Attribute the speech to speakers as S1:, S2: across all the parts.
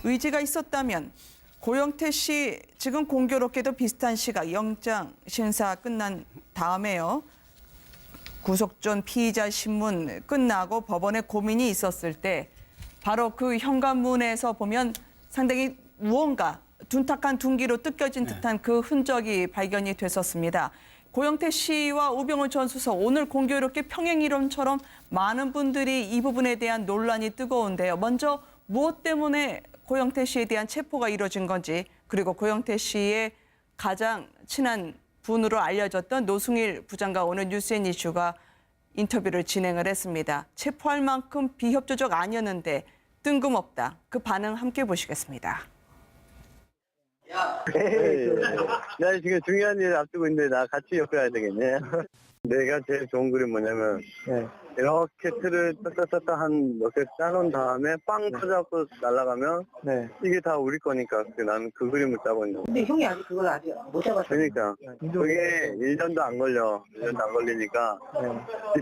S1: 의지가 있었다면 고영태 씨 지금 공교롭게도 비슷한 시각 영장 심사 끝난 다음에요. 구속 전 피의자 신문 끝나고 법원에 고민이 있었을 때 바로 그 현관문에서 보면 상당히 무언가 둔탁한 둔기로 뜯겨진 듯한 그 흔적이 발견이 됐었습니다. 고영태 씨와 우병우 전 수석 오늘 공교롭게 평행 이론처럼 많은 분들이 이 부분에 대한 논란이 뜨거운데요. 먼저 무엇 때문에 고영태 씨에 대한 체포가 이루어진 건지 그리고 고영태 씨의 가장 친한 분으로 알려졌던 노승일 부장과 오늘 뉴스앤 이슈가 인터뷰를 진행을 했습니다. 체포할 만큼 비협조적 아니었는데 뜬금없다. 그 반응 함께 보시겠습니다.
S2: 나 지금 중요한 일 앞두고 있는데 나 같이 엮어야 되겠네. 내가 제일 좋은 그림 뭐냐면 이렇게 틀을 떴다 한 몇 개 짜놓은 다음에 빵 터져갖고 날아가면 이게 다 우리 거니까 나는 그 그림을 짜고 있는 거야.
S3: 근데 형이 아직 그걸 아직 못 잡았어.
S2: 그러니까 그게 1년도 안 걸려. 1년도 안 걸리니까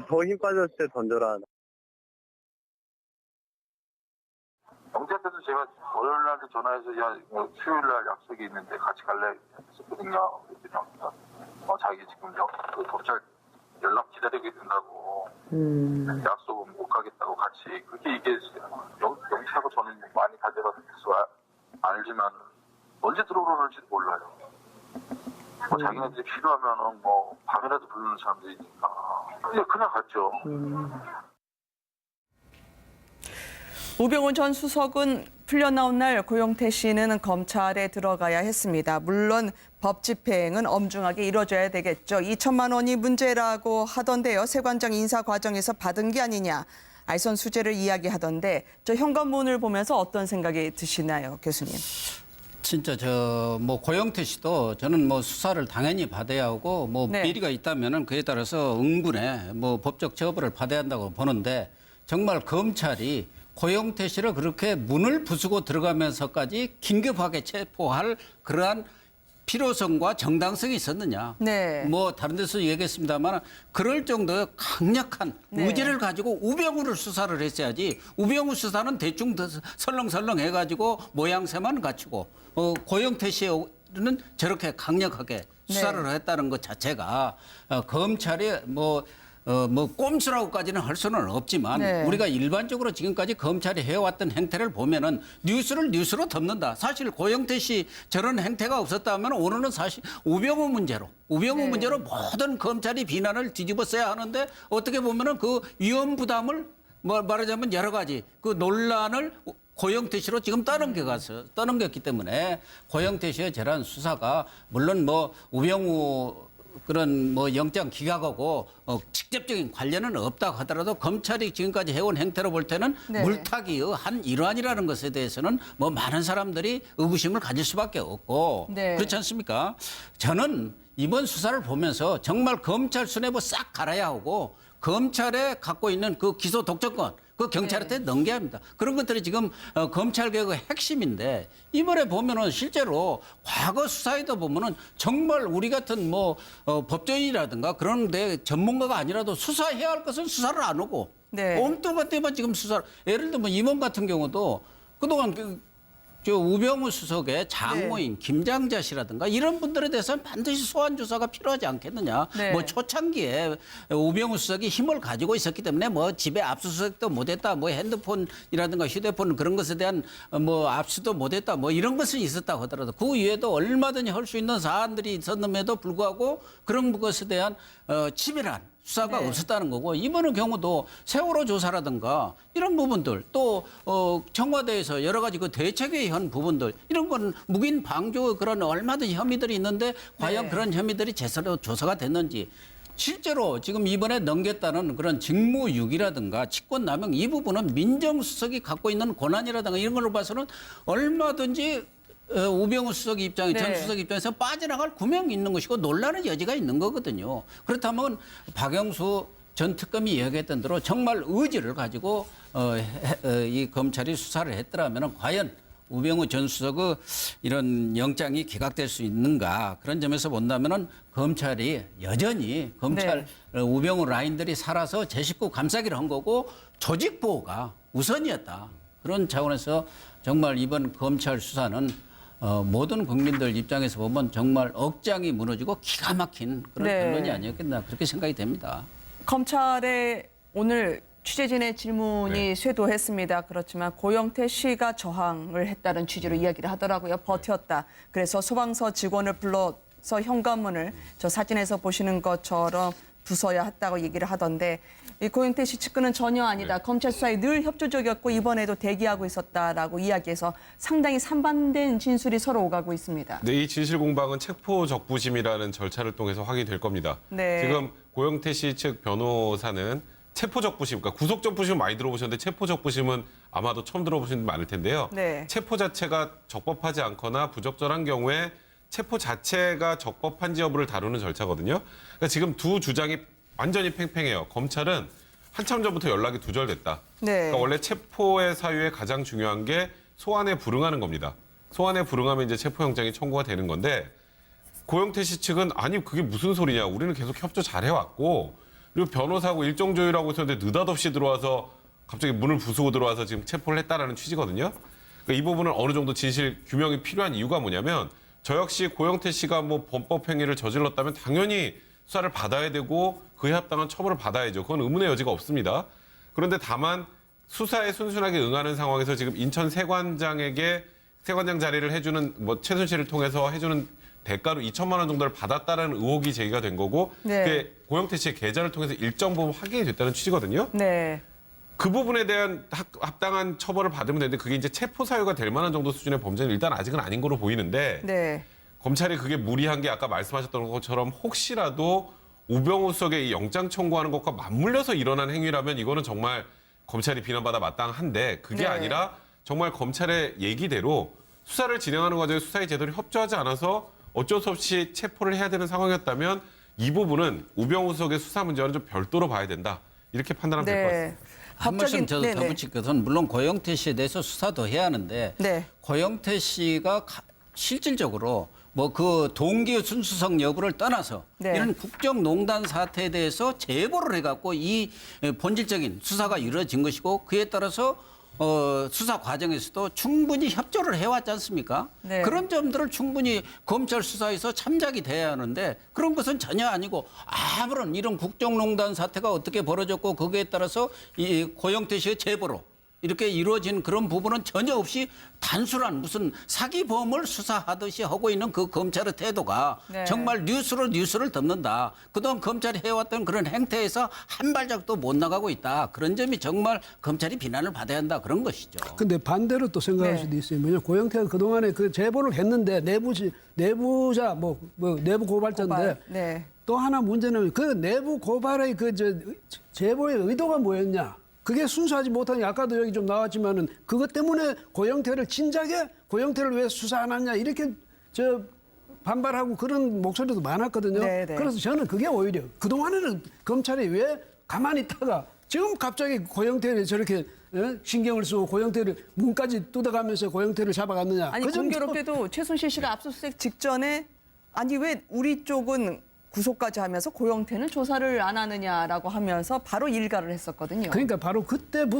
S2: 더 힘 빠졌을 때 던져라.
S4: 경찰한테도 제가 월요일날도 전화해서 야 수요일날 약속이 있는데 같이 갈래 했었거든요. 그랬더니 자기 지금 그 검찰 연락 기다리고 있다고 약속은 못 가겠다고 같이 그렇게 얘기했어요. 영치하고 저는 많이 가져가서 알지만 언제 들어오는지도 몰라요. 자기네들이 필요하면은 밤이라도 부르는 사람들이니까 그냥 갔죠.
S1: 우병우 전 수석은 풀려나온 날 고영태 씨는 검찰에 들어가야 했습니다. 물론 법 집행은 엄중하게 이루어져야 되겠죠. 2천만 원이 문제라고 하던데요. 세관장 인사 과정에서 받은 게 아니냐. 알선수재를 이야기하던데 저 현관문을 보면서 어떤 생각이 드시나요, 교수님?
S5: 진짜 고영태 씨도 저는 수사를 당연히 받아야 하고 비리가 있다면은 그에 따라서 응분에 법적 처벌을 받아야 한다고 보는데 정말 검찰이 고영태 씨를 그렇게 문을 부수고 들어가면서까지 긴급하게 체포할 그러한 필요성과 정당성이 있었느냐.
S1: 네.
S5: 다른 데서 얘기했습니다만 그럴 정도의 강력한 의지를 가지고 우병우를 수사를 했어야지. 우병우 수사는 대충 설렁설렁 해가지고 모양새만 갖추고 고영태 씨는 저렇게 강력하게 수사를 했다는 것 자체가 검찰이 꼼수라고까지는 할 수는 없지만 우리가 일반적으로 지금까지 검찰이 해왔던 행태를 보면은 뉴스를 뉴스로 덮는다. 사실 고영태 씨 저런 행태가 없었다면 오늘은 사실 우병우 문제로 모든 검찰이 비난을 뒤집었어야 하는데 어떻게 보면은 그 위험 부담을 말하자면 여러 가지 그 논란을 고영태 씨로 지금 떠넘겼기 때문에 고영태 씨의 저런 수사가 물론 우병우 그런 영장 기각하고 직접적인 관련은 없다고 하더라도 검찰이 지금까지 해온 행태로 볼 때는 물타기의 한 일환이라는 것에 대해서는 많은 사람들이 의구심을 가질 수밖에 없고 그렇지 않습니까? 저는 이번 수사를 보면서 정말 검찰 수뇌부 싹 갈아야 하고 검찰에 갖고 있는 그 기소 독점권 그 경찰한테 넘겨야 합니다. 그런 것들이 지금 검찰개혁의 핵심인데 이번에 보면은 실제로 과거 수사에도 보면은 정말 우리 같은 법조인이라든가 그런 데 전문가가 아니라도 수사해야 할 것은 수사를 안 하고 엉뚱한 때만 지금 수사를 예를 들면 임원 같은 경우도 그동안 우병우 수석의 장모인 김장자 씨라든가 이런 분들에 대해서는 반드시 소환 조사가 필요하지 않겠느냐. 초창기에 우병우 수석이 힘을 가지고 있었기 때문에 집에 압수수색도 못했다. 핸드폰이라든가 휴대폰 그런 것에 대한 압수도 못했다. 이런 것은 있었다고 하더라도 그 이외에도 얼마든지 할 수 있는 사안들이 있었음에도 불구하고 그런 것에 대한 치밀한 수사가 없었다는 거고 이번의 경우도 세월호 조사라든가 이런 부분들 또 청와대에서 여러 가지 그 대책회의한 부분들 이런 건 묵인 방조 그런 얼마든지 혐의들이 있는데 과연 그런 혐의들이 제대로 조사가 됐는지 실제로 지금 이번에 넘겼다는 그런 직무유기라든가 직권남용 이 부분은 민정수석이 갖고 있는 권한이라든가 이런 걸로 봐서는 얼마든지 우병우 수석 입장에 전 수석 입장에서 빠져나갈 구멍이 있는 것이고 논란의 여지가 있는 거거든요. 그렇다면 박영수 전 특검이 이야기했던 대로 정말 의지를 가지고 이 검찰이 수사를 했더라면 과연 우병우 전 수석의 이런 영장이 기각될 수 있는가 그런 점에서 본다면은 검찰이 여전히 우병우 라인들이 살아서 제 식구 감싸기를 한 거고 조직 보호가 우선이었다. 그런 차원에서 정말 이번 검찰 수사는 모든 국민들 입장에서 보면 정말 억장이 무너지고 기가 막힌 그런
S1: 네.
S5: 결론이 아니었겠나 그렇게 생각이 됩니다.
S1: 검찰의 오늘 취재진의 질문이
S6: 네.
S1: 쇄도했습니다. 그렇지만 고영태 씨가 저항을 했다는 취지로 이야기를 하더라고요. 버텼다. 그래서 소방서 직원을 불러서 현관문을 저 사진에서 보시는 것처럼 부숴야 했다고 얘기를 하던데 이 고영태 씨 측근은 전혀 아니다. 검찰 수사에 늘 협조적이었고 이번에도 대기하고 있었다라고 이야기해서 상당히 상반된 진술이 서로 오가고 있습니다.
S6: 네, 이 진실 공방은 체포 적부심이라는 절차를 통해서 확인될 겁니다.
S1: 네.
S6: 지금 고영태 씨 측 변호사는 체포 적부심, 그러니까 구속 적부심은 많이 들어보셨는데 체포 적부심은 아마도 처음 들어보신 분 많을 텐데요.
S1: 네.
S6: 체포 자체가 적법하지 않거나 부적절한 경우에 체포 자체가 적법한지 여부를 다루는 절차거든요. 그러니까 지금 두 주장이 완전히 팽팽해요. 검찰은 한참 전부터 연락이 두절됐다.
S1: 네.
S6: 그러니까 원래 체포의 사유에 가장 중요한 게 소환에 불응하는 겁니다. 소환에 불응하면 이제 체포영장이 청구가 되는 건데 고영태 씨 측은 아니 그게 무슨 소리냐. 우리는 계속 협조 잘 해왔고 그리고 변호사하고 일정 조율하고 있었는데 느닷없이 들어와서 갑자기 문을 부수고 들어와서 지금 체포를 했다라는 취지거든요. 그러니까 이 부분은 어느 정도 진실 규명이 필요한 이유가 뭐냐면 저 역시 고영태 씨가 뭐 범법 행위를 저질렀다면 당연히 수사를 받아야 되고 그에 합당한 처벌을 받아야죠. 그건 의문의 여지가 없습니다. 그런데 다만 수사에 순순하게 응하는 상황에서 지금 인천 세관장에게 세관장 자리를 해주는 뭐 최순실을 통해서 해주는 대가로 2천만 원 정도를 받았다라는 의혹이 제기가 된 거고
S1: 네.
S6: 그게 고영태 씨의 계좌를 통해서 일정 부분 확인이 됐다는 취지거든요.
S1: 네.
S6: 그 부분에 대한 합당한 처벌을 받으면 되는데 그게 이제 체포 사유가 될 만한 정도 수준의 범죄는 일단 아직은 아닌 거로 보이는데
S1: 네.
S6: 검찰이 그게 무리한 게 아까 말씀하셨던 것처럼 혹시라도 우병우 수석의 이 영장 청구하는 것과 맞물려서 일어난 행위라면 이거는 정말 검찰이 비난받아 마땅한데 그게
S1: 네.
S6: 아니라 정말 검찰의 얘기대로 수사를 진행하는 과정에 수사에 제대로 협조하지 않아서 어쩔 수 없이 체포를 해야 되는 상황이었다면 이 부분은 우병우 수석의 수사 문제와는 좀 별도로 봐야 된다. 이렇게 판단하면 될 것 같습니다.
S5: 한 말씀 저도
S1: 네네.
S5: 덧붙일 것은 물론 고영태 씨에 대해서 수사도 해야 하는데
S1: 네.
S5: 고영태 씨가 실질적으로 뭐 그 동기 순수성 여부를 떠나서
S1: 네.
S5: 이런 국정농단 사태에 대해서 제보를 해갖고 이 본질적인 수사가 이루어진 것이고 그에 따라서 수사 과정에서도 충분히 협조를 해왔지 않습니까?
S1: 네.
S5: 그런 점들을 충분히 검찰 수사에서 참작이 돼야 하는데 그런 것은 전혀 아니고 아무런 이런 국정농단 사태가 어떻게 벌어졌고 거기에 따라서 이 고영태 씨의 제보로 이렇게 이루어진 그런 부분은 전혀 없이 단순한 무슨 사기범을 수사하듯이 하고 있는 그 검찰의 태도가
S1: 네.
S5: 정말 뉴스를 덮는다. 그동안 검찰이 해왔던 그런 행태에서 한 발짝도 못 나가고 있다. 그런 점이 정말 검찰이 비난을 받아야 한다. 그런 것이죠.
S7: 근데 반대로 또 생각할
S1: 네.
S7: 수도 있어요. 뭐냐 고영태가 그동안에 그 제보를 했는데 내부자 뭐 내부 고발자인데
S1: 고발. 네.
S7: 또 하나 문제는 그 내부 고발의 제보의 의도가 뭐였냐? 그게 순수하지 못하니 아까도 여기 좀 나왔지만은 그것 때문에 고영태를 진작에 고영태를 왜 수사 안 하냐 이렇게 반발하고 그런 목소리도 많았거든요.
S1: 네, 네.
S7: 그래서 저는 그게 오히려 그동안에는 검찰이 왜 가만히 있다가 지금 갑자기 고영태를 저렇게 신경을 쓰고 고영태를 문까지 뜯어가면서 고영태를 잡아갔느냐.
S1: 아니
S7: 그 점도
S1: 공교롭게도 최순실 씨가 압수수색 직전에 아니 왜 우리 쪽은 구속까지 하면서 고영태는 조사를 안 하느냐라고 하면서 바로 일가를 했었거든요.
S7: 그러니까 바로 그때도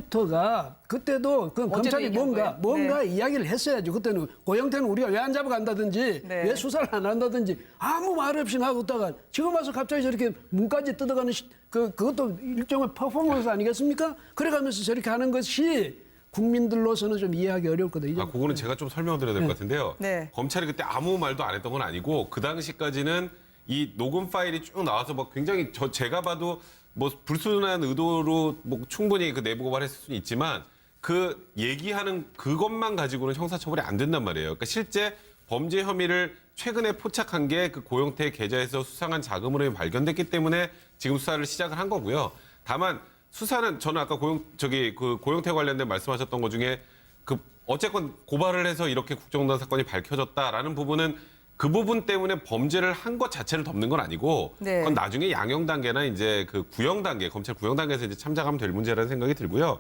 S7: 그 검찰이
S1: 얘기한 거예요?
S7: 뭔가 이야기를 했어야죠. 그때는 고영태는 우리가 왜 안 잡아간다든지
S1: 네.
S7: 왜 수사를 안 한다든지 아무 말 없이 하고 있다가 지금 와서 갑자기 저렇게 문까지 뜯어가는 그것도 일종의 퍼포먼스 아니겠습니까? 그래가면서 저렇게 하는 것이 국민들로서는 좀 이해하기 어렵거든요.
S6: 그거는 제가 좀 설명드려야 될 것 같은데요.
S1: 네.
S6: 검찰이 그때 아무 말도 안 했던 건 아니고 그 당시까지는 이 녹음 파일이 쭉 나와서 뭐 굉장히 제가 봐도 뭐 불순한 의도로 뭐 충분히 그 내부 고발했을 수는 있지만 그 얘기하는 그것만 가지고는 형사처벌이 안 된단 말이에요. 그러니까 실제 범죄 혐의를 최근에 포착한 게 그 고영태의 계좌에서 수상한 자금으로 발견됐기 때문에 지금 수사를 시작을 한 거고요. 다만 수사는 저는 아까 고영태 관련된 말씀하셨던 것 중에 그 어쨌건 고발을 해서 이렇게 국정농단 사건이 밝혀졌다라는 부분은 그 부분 때문에 범죄를 한 것 자체를 덮는 건 아니고
S1: 네.
S6: 그건 나중에 양형 단계나 이제 그 구형 단계, 검찰 구형 단계에서 이제 참작하면 될 문제라는 생각이 들고요.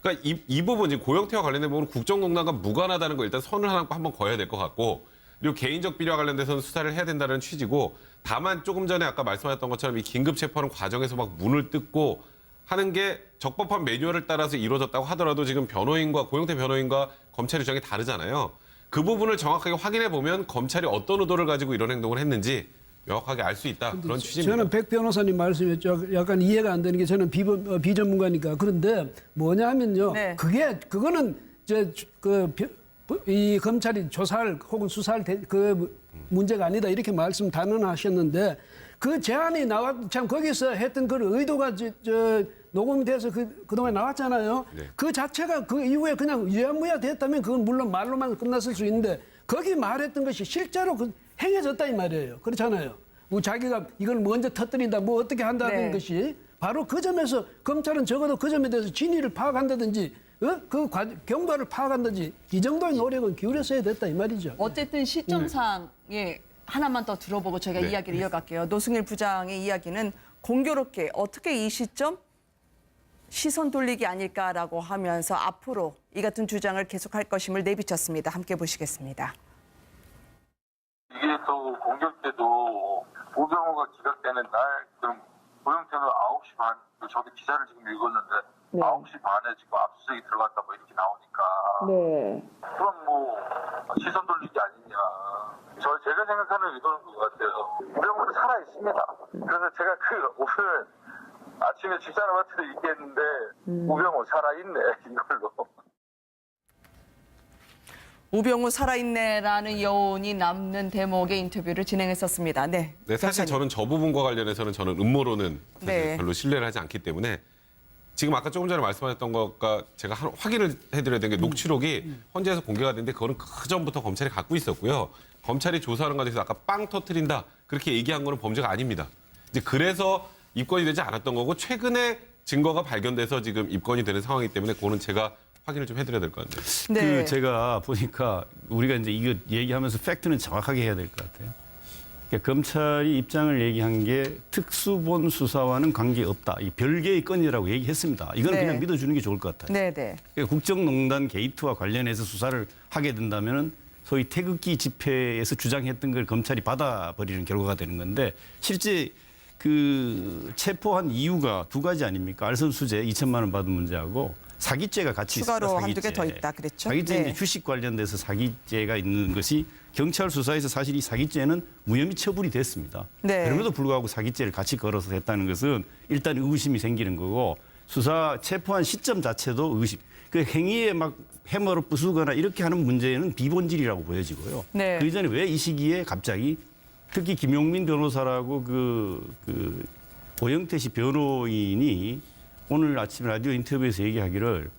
S6: 그러니까 이 부분 이제 고영태와 관련된 부분은 국정농단과 무관하다는 거 일단 선을 하나 한번 그어야 될 것 같고 그리고 개인적 비리와 관련돼서는 수사를 해야 된다는 취지고 다만 조금 전에 아까 말씀하셨던 것처럼 이 긴급 체포하는 과정에서 막 문을 뜯고 하는 게 적법한 매뉴얼을 따라서 이루어졌다고 하더라도 지금 변호인과 고영태 변호인과 검찰 입장이 다르잖아요. 그 부분을 정확하게 확인해 보면 검찰이 어떤 의도를 가지고 이런 행동을 했는지 명확하게 알 수 있다. 그런 취지입니다.
S7: 저는 백 변호사님 말씀이 약간 이해가 안 되는 게 저는 비전문가니까. 그런데 뭐냐면요.
S1: 네.
S7: 그거는 이 검찰이 조사할 혹은 수사할 그 문제가 아니다 이렇게 말씀 단언하셨는데 그 제안이 참 거기서 했던 그 의도가 녹음이 돼서 그동안 나왔잖아요.
S6: 네.
S7: 그 자체가 그 이후에 그냥 유야무야 됐다면 그건 물론 말로만 끝났을 수 있는데 거기 말했던 것이 실제로 행해졌다 이 말이에요. 그렇잖아요. 뭐 자기가 이걸 먼저 터뜨린다 뭐 어떻게 한다는
S1: 네.
S7: 것이 바로 그 점에서 검찰은 적어도 그 점에 대해서 진위를 파악한다든지 경과를 파악한다든지 이 정도의 노력은 기울였어야 됐다 이 말이죠.
S1: 어쨌든 시점상에 하나만 더 들어보고 저희가
S6: 네.
S1: 이야기를 이어갈게요. 노승일 부장의 이야기는 공교롭게 어떻게 이 시점 시선 돌리기 아닐까라고 하면서 앞으로 이 같은 주장을 계속할 것임을 내비쳤습니다. 함께 보시겠습니다.
S4: 이게 또 공격 때도 우병우가 기각되는 날 그럼 고영태는 9시 반 저도 기사를 지금 읽었는데 9시 반에 지금 압수수색이 들어갔다 뭐 이렇게 나오니까 그럼 뭐 시선 돌리기 아니냐. 제가 생각하는 의도는 그거 같아요. 우병우는 살아 있습니다. 그래서 제가 오늘 아침에 집사람한테도 얘기했는데 우병우 살아있네 이걸로.
S1: 우병우 살아있네라는 여운이 남는 대목의 인터뷰를 진행했었습니다. 네.
S6: 네, 사실
S1: 변호사님.
S6: 저는 저 부분과 관련해서는 저는 음모론은 사실
S1: 네.
S6: 별로 신뢰를 하지 않기 때문에 지금 아까 조금 전에 말씀하셨던 것과 제가 확인을 해드려야 되는 게 녹취록이 헌재에서 공개가 됐는데 그거는 그 전부터 검찰이 갖고 있었고요. 검찰이 조사하는 과정에서 아까 빵 터트린다 그렇게 얘기한 거는 범죄가 아닙니다. 이제 그래서 입건이 되지 않았던 거고 최근에 증거가 발견돼서 지금 입건이 되는 상황이기 때문에 그거는 제가 확인을 좀 해드려야 될 것 같네요.
S1: 네.
S8: 제가 보니까 우리가 이제 이거 얘기하면서 팩트는 정확하게 해야 될 것 같아요. 그러니까 검찰이 입장을 얘기한 게 특수본 수사와는 관계없다. 이 별개의 건이라고 얘기했습니다. 이건
S1: 네.
S8: 그냥 믿어주는 게 좋을 것 같아요.
S1: 네네.
S8: 그러니까 국정농단 게이트와 관련해서 수사를 하게 된다면은 소위 태극기 집회에서 주장했던 걸 검찰이 받아버리는 결과가 되는 건데 실제 그 체포한 이유가 두 가지 아닙니까? 알선수재 2천만 원 받은 문제하고 사기죄가 같이 있습니다.
S1: 추가로 한두 개 더 있다 그랬죠?
S8: 사기죄
S1: 네.
S8: 이제 주식 관련돼서 사기죄가 있는 것이 경찰 수사에서 사실 이 사기죄는 무혐의 처분이 됐습니다.
S1: 네.
S8: 그럼에도 불구하고 사기죄를 같이 걸어서 했다는 것은 일단 의구심이 생기는 거고 수사 체포한 시점 자체도 의구심. 그 행위에 막 해머를 부수거나 이렇게 하는 문제는 비본질이라고 보여지고요.
S1: 네.
S8: 그 이전에 왜 이 시기에 갑자기 특히 김용민 변호사라고 고영태 씨 변호인이 오늘 아침 라디오 인터뷰에서 얘기하기를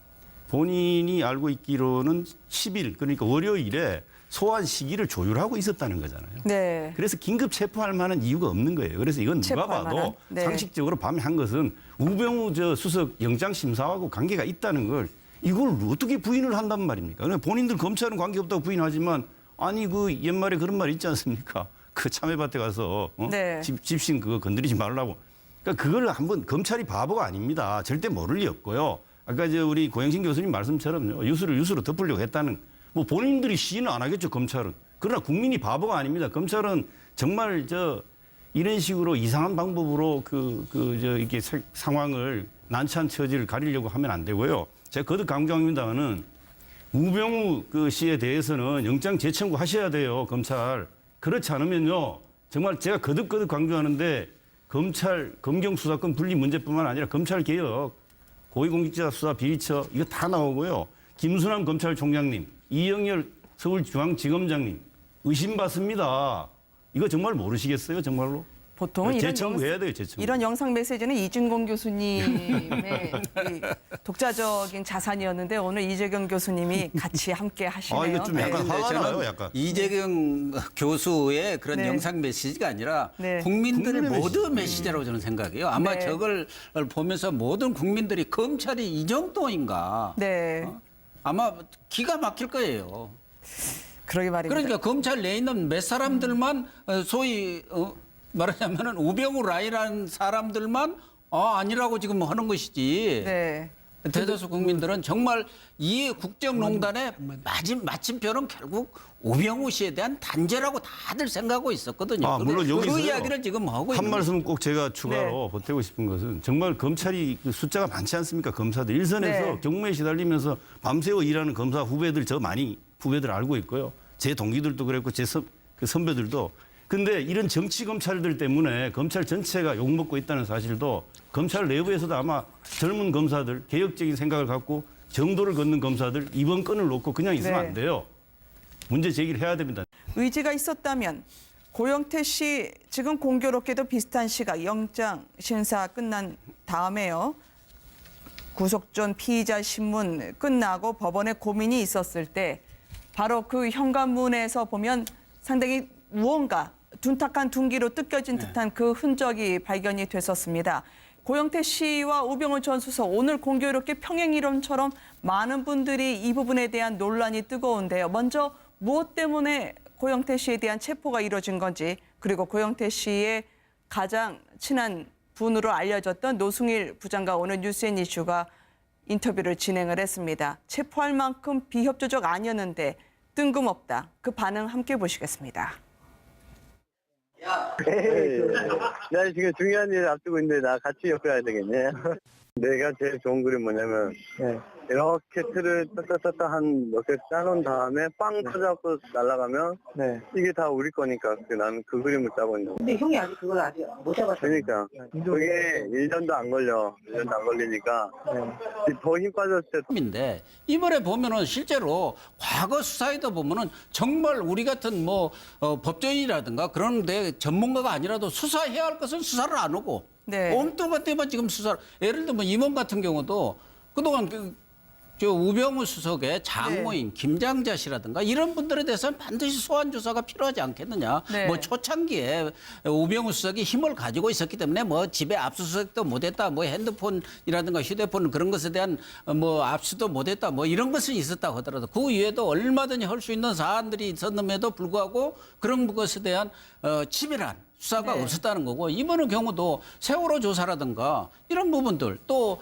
S8: 본인이 알고 있기로는 10일 그러니까 월요일에 소환 시기를 조율하고 있었다는 거잖아요.
S1: 네.
S8: 그래서 긴급 체포할 만한 이유가 없는 거예요. 그래서 이건 누가
S1: 체포할
S8: 봐도
S1: 만한, 네.
S8: 상식적으로 밤에 한 것은 우병우 수석 영장심사하고 관계가 있다는 걸 이걸 어떻게 부인을 한단 말입니까? 그러니까 본인들 검찰은 관계없다고 부인하지만 아니 그 옛말에 그런 말 있지 않습니까? 그 참외밭에 가서
S1: 네.
S8: 집신 그거 건드리지 말라고. 그러니까 그걸 한번 검찰이 바보가 아닙니다. 절대 모를 리 없고요. 아까 우리 고영신 교수님 말씀처럼요. 유수로 덮으려고 했다는 뭐 본인들이 시인은 안 하겠죠, 검찰은. 그러나 국민이 바보가 아닙니다. 검찰은 정말 이런 식으로 이상한 방법으로 이렇게 상황을 난처한 처지를 가리려고 하면 안 되고요. 제가 거듭 강조합니다만은 우병우 씨에 대해서는 영장 재청구 하셔야 돼요, 검찰. 그렇지 않으면요. 정말 제가 거듭 강조하는데 검경 수사권 분리 문제뿐만 아니라 검찰 개혁, 고위공직자 수사 비리처 이거 다 나오고요. 김순남 검찰총장님, 이영렬 서울중앙지검장님 의심받습니다. 이거 정말 모르시겠어요, 정말로?
S1: 보통은
S8: 재청구해야 돼요, 재청구.
S1: 이런 영상 메시지는 이준공 교수님의 이 독자적인 자산이었는데 오늘 이재경 교수님이 같이 함께 하시네요.
S8: 이거 좀 약간
S1: 네.
S8: 화가 나요,
S5: 저는
S8: 약간.
S5: 이재경 교수의 그런
S1: 네.
S5: 영상 메시지가 아니라
S1: 네.
S5: 국민들의
S8: 국민의
S5: 모든 메시지라고 저는 생각해요. 아마
S1: 네.
S5: 저걸 보면서 모든 국민들이 검찰이 이 정도인가
S1: 네.
S5: 아마 기가 막힐 거예요.
S1: 그러게 말입니다.
S5: 그러니까 검찰 내에 있는 몇 사람들만 소위 말하자면은 우병우 라이라는 사람들만 아니라고 지금 하는 것이지.
S1: 네.
S5: 대다수 국민들은 정말 이 국정농단의 마침표는 결국 우병우 씨에 대한 단죄라고 다들 생각하고 있었거든요.
S8: 아, 물론
S5: 그
S8: 여기서요.
S5: 이야기를 지금 하고
S8: 한
S5: 있는
S8: 말씀 꼭 제가 추가로
S1: 네.
S8: 보태고 싶은 것은 정말 검찰이 그 숫자가 많지 않습니까? 검사들 일선에서
S1: 네.
S8: 경무에 시달리면서 밤새워 일하는 검사 후배들 저 많이 후배들 알고 있고요. 제 동기들도 그랬고 제 선배들도. 근데 이런 정치 검찰들 때문에 검찰 전체가 욕먹고 있다는 사실도 검찰 내부에서도 아마 젊은 검사들, 개혁적인 생각을 갖고 정도를 걷는 검사들 이번 건을 놓고 그냥 있으면
S1: 네.
S8: 안 돼요. 문제 제기를 해야 됩니다.
S1: 의지가 있었다면 고영태 씨 지금 공교롭게도 비슷한 시각 영장 심사 끝난 다음에요. 구속 전 피의자 신문 끝나고 법원에 고민이 있었을 때 바로 그 현관문에서 보면 상당히 무언가 둔탁한 둔기로 뜯겨진 듯한 그 흔적이 발견이 됐었습니다. 고영태 씨와 우병우 전 수석 오늘 공교롭게 평행 이론처럼 많은 분들이 이 부분에 대한 논란이 뜨거운데요. 먼저 무엇 때문에 고영태 씨에 대한 체포가 이루어진 건지 그리고 고영태 씨의 가장 친한 분으로 알려졌던 노승일 부장과 오늘 뉴스앤 이슈가 인터뷰를 진행을 했습니다. 체포할 만큼 비협조적 아니었는데 뜬금없다. 그 반응 함께 보시겠습니다.
S2: 나 지금 중요한 일 앞두고 있는데 나 같이 엮어야 되겠네. 내가 제일 좋은 그림 뭐냐면 이렇게 틀을 떴다 한 몇 개 짜놓은 다음에 빵 터져갖고 날아가면 이게 다 우리 거니까 나는 그 그림을 짜고 있는 거야.
S3: 근데 형이 아직 그걸 아직 못 잡았어.
S2: 그러니까 그게 1년도 안 걸려. 1년도 안 걸리니까 더 힘 빠졌을 때
S5: 인데 이번에 보면은 실제로 과거 수사에도 보면은 정말 우리 같은 뭐 법조인이라든가 그런데 전문가가 아니라도 수사해야 할 것은 수사를 안 하고
S1: 네.
S5: 엉뚱한 때만 지금 수사를 예를 들면 임원 같은 경우도 그동안 저 우병우 수석의 장모인 김장자 씨라든가 이런 분들에 대해서는 반드시 소환 조사가 필요하지 않겠느냐.
S1: 네.
S5: 뭐 초창기에 우병우 수석이 힘을 가지고 있었기 때문에 뭐 집에 압수수색도 못했다, 뭐 핸드폰이라든가 휴대폰 그런 것에 대한 뭐 압수도 못했다, 뭐 이런 것은 있었다고 하더라도 그 이외에도 얼마든지 할 수 있는 사안들이 있었음에도 불구하고 그런 것에 대한 치밀한 수사가
S1: 네.
S5: 없었다는 거고 이번의 경우도 세월호 조사라든가 이런 부분들 또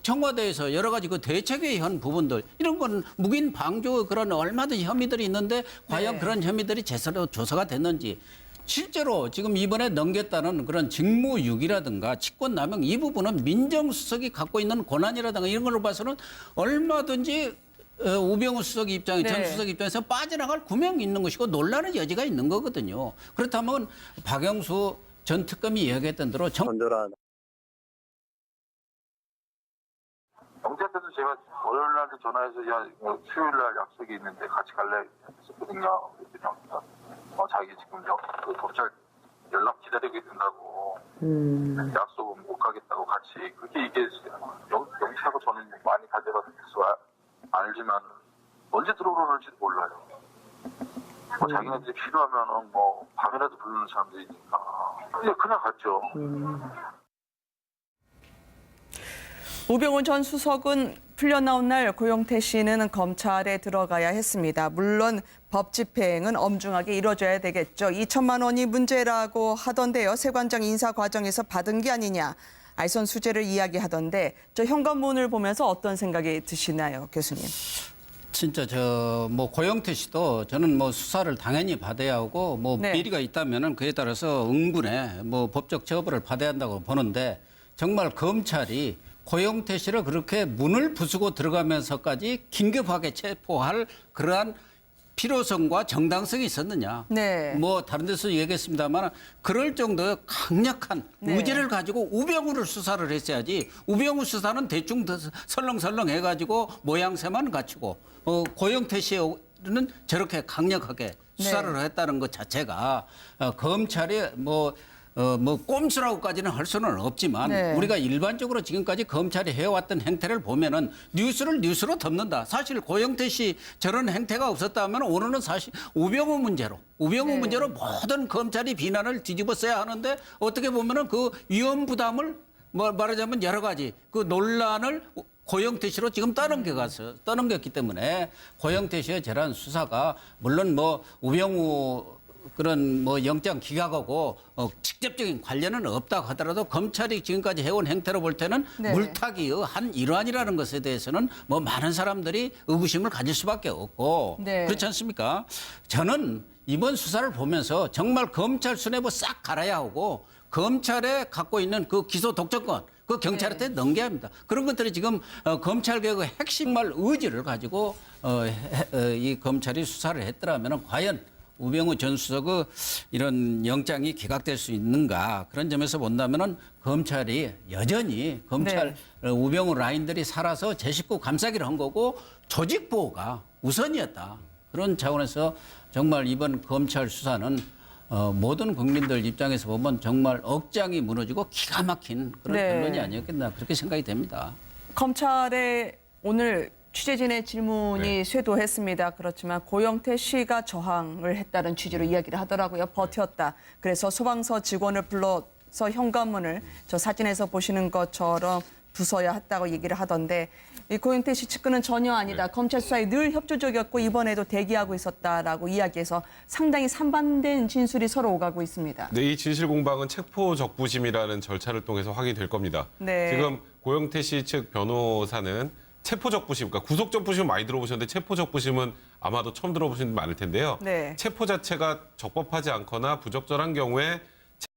S5: 청와대에서 여러 가지 그 대책에 한 부분들 이런 건 묵인 방조 그런 얼마든지 혐의들이 있는데 과연
S1: 네.
S5: 그런 혐의들이 제대로 조사가 됐는지 실제로 지금 이번에 넘겼다는 그런 직무유기라든가 직권남용 이 부분은 민정수석이 갖고 있는 권한이라든가 이런 걸로 봐서는 얼마든지 우병우 수석 입장에
S1: 네.
S5: 전 수석 입장에서 빠져나갈 구멍이 있는 것이고 논란의 여지가 있는 거거든요. 그렇다면 박영수 전 특검이 이야기했던 대로
S2: 던져라.
S4: 영재한테도 제가 월요일 날 전화해서 야 수요일 날 약속이 있는데 같이 갈래 했었거든요. 그랬더니 자기 지금 그 검찰 연락 기다리고 있다고 약속은 못 가겠다고 같이 그렇게 얘기했어요. 영재하고 저는 많이 가져가서 알지만 언제 들어오는지도 몰라요. 뭐 자기네들이 필요하면은 뭐 밤이라도 부르는 사람들이니까 그냥 갔죠.
S1: 우병우 전 수석은 풀려나온 날 고영태 씨는 검찰에 들어가야 했습니다. 물론 법 집행은 엄중하게 이루어져야 되겠죠. 2천만 원이 문제라고 하던데요. 세관장 인사 과정에서 받은 게 아니냐. 알선 수재를 이야기하던데 저 현관문을 보면서 어떤 생각이 드시나요, 교수님?
S5: 진짜 뭐 고영태 씨도 저는 뭐 수사를 당연히 받아야 하고 뭐
S1: 네.
S5: 비리가 있다면은 그에 따라서 응분에 뭐 법적 처벌을 받아야 한다고 보는데 정말 검찰이 고영태 씨를 그렇게 문을 부수고 들어가면서까지 긴급하게 체포할 그러한 필요성과 정당성이 있었느냐.
S1: 네.
S5: 뭐 다른 데서 얘기했습니다만 그럴 정도의 강력한
S1: 네.
S5: 의지를 가지고 우병우를 수사를 했어야지. 우병우 수사는 대충 설렁설렁 해가지고 모양새만 갖추고 고영태 씨는 저렇게 강력하게 수사를
S1: 네.
S5: 했다는 것 자체가 검찰이 뭐 꼼수라고까지는 할 수는 없지만
S1: 네.
S5: 우리가 일반적으로 지금까지 검찰이 해왔던 행태를 보면은 뉴스를 뉴스로 덮는다. 사실 고영태 씨 저런 행태가 없었다면 오늘은 사실 우병우 문제로
S1: 네.
S5: 모든 검찰이 비난을 뒤집어써야 하는데 어떻게 보면은 그 위험 부담을 말하자면 여러 가지 그 논란을 고영태 씨로 지금 떠넘겼기 때문에 고영태 씨의 저런 수사가 물론 뭐 우병우 그런 뭐 영장 기각하고 직접적인 관련은 없다고 하더라도 검찰이 지금까지 해온 행태로 볼 때는
S1: 네.
S5: 물타기의 한 일환이라는 것에 대해서는 뭐 많은 사람들이 의구심을 가질 수밖에 없고
S1: 네.
S5: 그렇지 않습니까? 저는 이번 수사를 보면서 정말 검찰 수뇌부 싹 갈아야 하고 검찰에 갖고 있는 그 기소 독점권 그 경찰한테 넘겨야 합니다. 그런 것들이 지금 검찰개혁의 핵심말 의지를 가지고 이 검찰이 수사를 했더라면 과연 우병우 전 수석의 이런 영장이 기각될 수 있는가 그런 점에서 본다면은 검찰이 여전히 검찰 우병우 라인들이 살아서 제 식구 감싸기를 한 거고 조직 보호가 우선이었다. 그런 차원에서 정말 이번 검찰 수사는 모든 국민들 입장에서 보면 정말 억장이 무너지고 기가 막힌 그런
S1: 네.
S5: 결론이 아니었겠나 그렇게 생각이 됩니다.
S1: 검찰에 오늘 취재진의 질문이 쇄도했습니다. 그렇지만 고영태 씨가 저항을 했다는 취지로 이야기를 하더라고요. 버텼다. 그래서 소방서 직원을 불러서 현관문을 저 사진에서 보시는 것처럼 부숴야 했다고 얘기를 하던데 이 고영태 씨 측근은 전혀 아니다. 검찰 수사에 늘 협조적이었고 이번에도 대기하고 있었다라고 이야기해서 상당히 상반된 진술이 서로 오가고 있습니다.
S6: 네, 이 진실 공방은 체포적부심이라는 절차를 통해서 확인될 겁니다.
S1: 네.
S6: 지금 고영태 씨 측 변호사는 체포적부심, 그러니까 구속적부심은 많이 들어보셨는데 체포적부심은 아마도 처음 들어보신 분 많을 텐데요.
S1: 네.
S6: 체포 자체가 적법하지 않거나 부적절한 경우에